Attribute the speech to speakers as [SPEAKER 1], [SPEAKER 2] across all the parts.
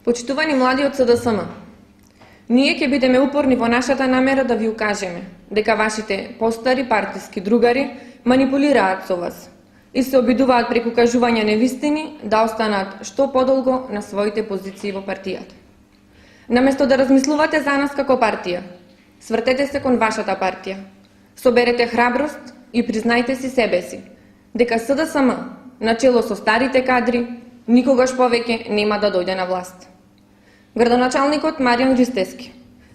[SPEAKER 1] Почитувани млади од СДСМ, ние ќе бидеме упорни во нашата намера да ви укажеме дека вашите постари партиски другари манипулираат со вас и се обидуваат преку кажување невистини да останат што подолго на своите позиции во партијата. Наместо да размислувате за нас како партија, свртете се кон вашата партија, соберете храброст и признајте си себе си, дека СДСМ, начело со старите кадри, никогаш повеќе нема да дојде на власт. Градоначалникот Маријан Ристевски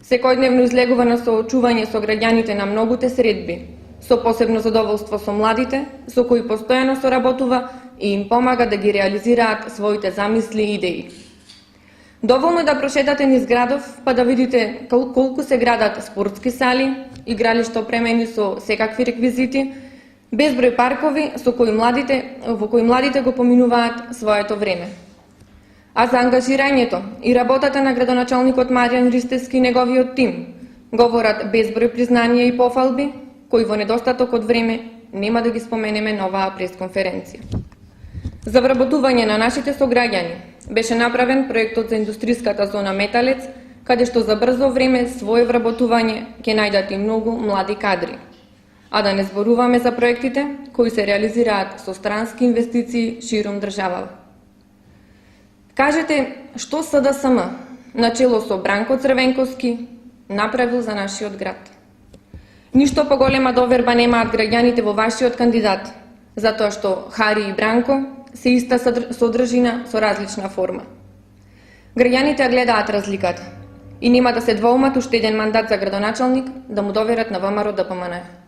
[SPEAKER 1] секојдневно излегува на соочување со граѓаните на многуте средби, со посебно задоволство со младите, со кои постојано соработува и им помага да ги реализираат своите замисли и идеи. Доволно е да прошетате низ градов, па да видите колку се градат спортски сали, игралишта опремени со секакви реквизити, безброј паркови во кои младите го поминуваат своето време. А за ангажирањето и работата на градоначалникот Маријан Ристевски и неговиот тим говорат безброј признанија и пофалби, кои во недостаток од време нема да ги споменеме на оваа пресконференција. За вработување на нашите сограѓани беше направен проектот за индустријската зона Металец, каде што за брзо време свое вработување ќе најдат и многу млади кадри. А да не зборуваме за проектите кои се реализираат со странски инвестиции широм државава. Кажете што СДСМ, начело со Бранко Црвенковски, направил за нашиот град. Ништо поголема доверба немаат граѓаните во вашиот кандидат, затоа што Хари и Бранко се иста содржина со различна форма. Граѓаните ја гледаат разликата и нема да се двоумат уште еден мандат за градоначалник да му доверат на ВМРО ДПМН.